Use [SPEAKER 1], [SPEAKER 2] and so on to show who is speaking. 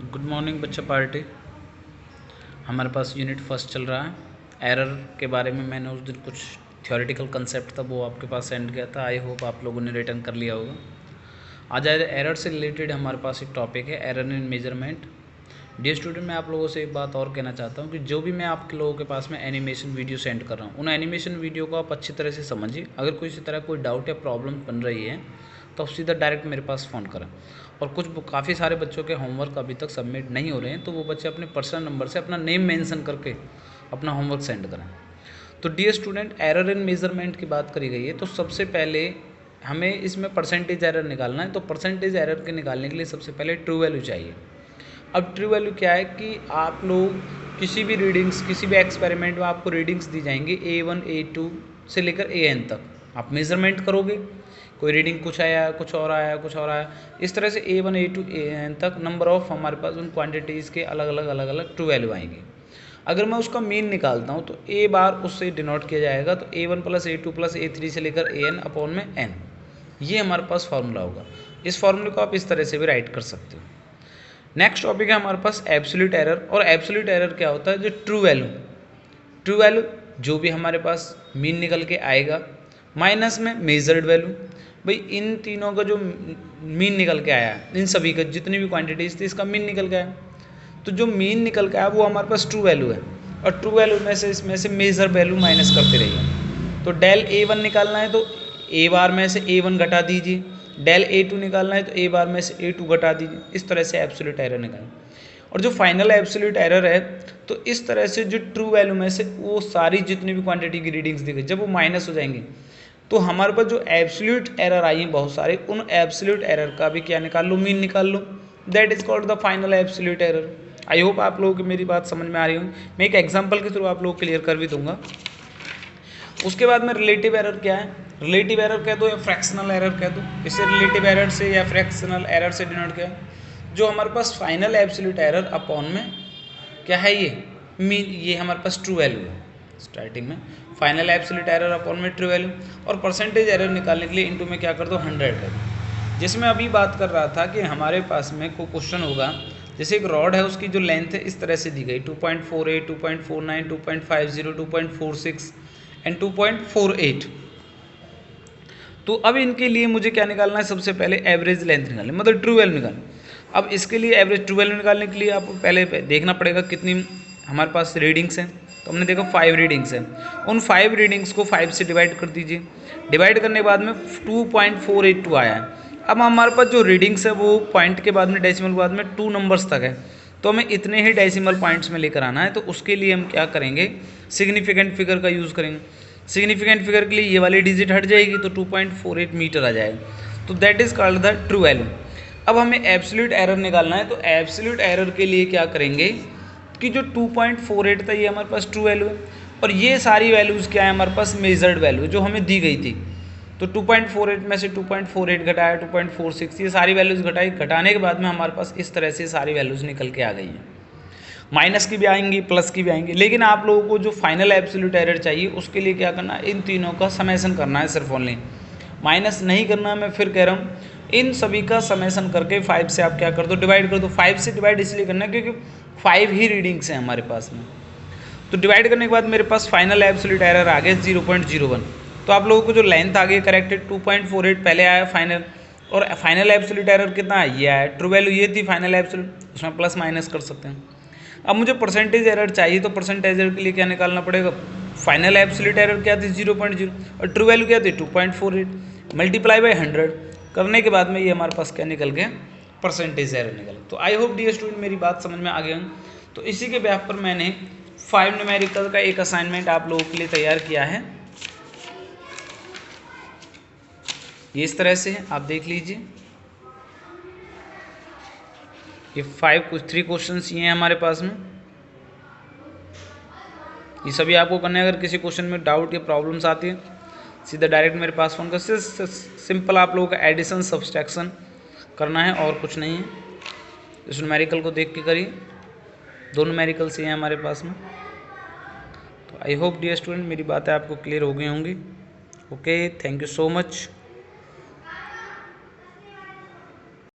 [SPEAKER 1] Good morning बच्चा party. हमारे पास unit first चल रहा है। एरर के बारे में मैंने उस दिन कुछ थ्योरेटिकल कंसेप्ट था वो आपके पास सेंड किया था। आई होप आप लोगों ने रिटर्न कर लिया होगा। आज एरर से रिलेटेड हमारे पास एक टॉपिक है, error in measurement. Dear student, मैं आप लोगों से एक बात और कहना चाहता हूँ कि जो भी मैं आप लोगों के पास में एनिमेशन वीडियो सेंड कर रहा हूँ, उन एनिमेशन वीडियो को आप अच्छी तरह से समझिए। अगर कोई इसी तरह कोई डाउट या प्रॉब्लम बन रही है तो आप सीधा डायरेक्ट मेरे पास फ़ोन करें। और काफ़ी सारे बच्चों के होमवर्क अभी तक सबमिट नहीं हो रहे हैं, तो वो बच्चे अपने पर्सनल नंबर से अपना नेम मेंशन करके अपना होमवर्क सेंड करें। तो dear student, error in measurement की बात करी गई है, तो सबसे पहले हमें इसमें परसेंटेज एरर निकालना है। तो परसेंटेज एरर के निकालने के लिए सबसे पहले ट्रू वैल्यू चाहिए। अब ट्रू वैल्यू क्या है कि आप लोग किसी भी रीडिंग्स, किसी भी एक्सपेरिमेंट में आपको रीडिंग्स दी जाएंगी A1 A2 से लेकर AN तक। आप मेज़रमेंट करोगे, कोई रीडिंग कुछ आया, कुछ और आया, कुछ और आया, इस तरह से A1 A2 AN तक नंबर ऑफ हमारे पास उन क्वांटिटीज़ के अलग अलग ट्रू वैल्यू आएंगे। अगर मैं उसका मीन निकालता हूँ तो A बार उससे डिनोट किया जाएगा, तो A1 + A2 + A3 से लेकर AN अपॉन में N, ये हमारे पास फार्मूला होगा। इस फार्मूले को आप इस तरह से भी राइट कर सकते हो। नेक्स्ट टॉपिक है हमारे पास एब्सोल्यूट एरर। और एब्सोल्यूट एरर क्या होता है? जो ट्रू वैल्यू जो भी हमारे पास मीन निकल के आएगा, माइनस में मेजर्ड वैल्यू। भाई इन तीनों का जो मीन निकल के आया, इन सभी का जितनी भी क्वांटिटीज थी इसका मीन निकल के आया, तो जो मीन निकल के आया वो हमारे पास ट्रू वैल्यू है। और ट्रू वैल्यू में से इसमें से मेजर वैल्यू माइनस करते रहिए। तो डेल A1 निकालना है तो A बार में से A1 घटा दीजिए, डेल A2 निकालना है तो A बार में से A2 घटा दीजिए। इस तरह से एब्सोल्यूट एरर निकालें। और जो फाइनल एब्सोल्यूट एरर है, तो इस तरह से जो ट्रू वैल्यू में से वो सारी जितनी भी क्वांटिटी की रीडिंग्स दी गई, जब वो माइनस हो जाएंगी तो हमारे पास जो एब्सोल्यूट एरर आई हैं बहुत सारे, उन एब्सोल्यूट एरर का भी क्या निकाल लो, मीन निकाल लो। That is called the final absolute error. I hope आप लोगों की मेरी बात समझ में आ रही होगी। मैं एक एग्जांपल के थ्रू आप लोग क्लियर कर भी दूंगा। उसके बाद में रिलेटिव एरर क्या है? रिलेटिव एरर कह दो या फ्रैक्शनल एरर कह दो, इसे रिलेटिव एरर से या फ्रैक्शनल एरर से डिनोट किया, जो हमारे पास फाइनल एब्सोल्यूट एरर अपॉन में क्या है, ये हमारे पास ट्रू वैल्यू है। स्टार्टिंग में फाइनल एब्सोल्यूट एरर अपॉन में ट्रू वैल्यू, और परसेंटेज एरर निकालने के लिए इनटू में क्या कर दो, 100 कर दो। जिसमें अभी बात कर रहा था कि हमारे पास में कोई क्वेश्चन होगा, जैसे एक रॉड है, उसकी जो लेंथ है इस तरह से दी गई 2.48, 2.49, 2.50, 2.46 एंड 2.48। तो अब इनके लिए मुझे क्या निकालना है? सबसे पहले एवरेज लेंथ निकालनी, मतलब ट्रू वैल्यू निकालनी। अब इसके लिए एवरेज ट्रू वैल्यू निकालने के लिए आपको पहले देखना पड़ेगा कितनी हमारे पास रीडिंग्स हैं। तो हमने देखा 5 रीडिंग्स हैं। उन 5 रीडिंग्स को 5 से डिवाइड कर दीजिए। डिवाइड करने के बाद में 2.482 आया है। अब हमारे पास जो रीडिंग्स है वो पॉइंट के बाद में, डेसिमल के बाद में 2 नंबर्स तक है, तो हमें इतने ही डेसिमल पॉइंट्स में लेकर आना है। तो उसके लिए हम क्या करेंगे? सिग्निफिकेंट फिगर का यूज़ करेंगे। सिग्निफिकेंट फिगर के लिए ये वाली डिजिट हट जाएगी तो 2.48 मीटर आ जाएगा। तो that is called the true value. अब हमें एब्सोल्यूट एरर निकालना है। तो एब्सोल्यूट एरर के लिए क्या करेंगे कि जो 2.48 था ये हमारे पास ट्रू वैल्यू है, और ये सारी वैल्यूज़ क्या है हमारे पास? मेजर्ड वैल्यू जो हमें दी गई थी। तो 2.48 में से 2.48 घटाया, 2.46, ये सारी वैल्यूज़ घटाई। घटाने के बाद में हमारे पास इस तरह से सारी वैल्यूज़ निकल के आ गई हैं। माइनस की भी आएंगी, प्लस की भी आएंगी, लेकिन आप लोगों को जो फाइनल एब्सोल्यूट एरर चाहिए उसके लिए क्या करना है? इन तीनों का समेसन करना है सिर्फ ओनली, माइनस नहीं करना। मैं फिर कह रहा हूँ, इन सभी का समेसन करके 5 से आप क्या कर दो, डिवाइड कर दो। 5 से डिवाइड इसलिए करना है क्योंकि 5 ही रीडिंग्स हैं हमारे पास में। तो डिवाइड करने के बाद मेरे पास फाइनल एब्सोल्यूट एरर आ गया 0.01। तो आप लोगों को जो लेंथ आ गई करेक्टेड 2.48 पहले आया फाइनल, और फाइनल एब्सोल्यूट एरर कितना है? ये आया। ट्रू वैल्यू ये थी फाइनल एब्सोल्यूट, उसमें प्लस माइनस कर सकते हैं। अब मुझे परसेंटेज एरर चाहिए, तो परसेंटेज एरर के लिए क्या निकालना पड़ेगा? फाइनल एब्सोल्यूट एरर क्या थी? 0.0, और ट्रू वैल्यू क्या थी? 2.48 मल्टीप्लाई बाई 100 करने के बाद में ये हमारे पास क्या निकल गया? परसेंटेज एरर निकल। तो आई होप डियर स्टूडेंट मेरी बात समझ में आ गई। तो इसी के बेस पर मैंने 5 न्यूमेरिकल का एक असाइनमेंट आप लोगों के लिए तैयार किया है। ये इस तरह से है, आप देख लीजिए। ये 3 क्वेश्चंस ये हैं हमारे पास में। ये सभी आपको करने, अगर किसी क्वेश्चन में डाउट या प्रॉब्लम्स आती है सीधा डायरेक्ट मेरे पास फ़ोन कर। सिंपल आप लोगों का एडिशन सब्सट्रैक्शन करना है और कुछ नहीं है। इस न्यूमेरिकल को देख के करिए। 2 न्यूमेरिकल्स ये हैं हमारे पास में। तो आई होप डियर स्टूडेंट मेरी बातें आपको क्लियर हो गई होंगी। Okay, thank you so much.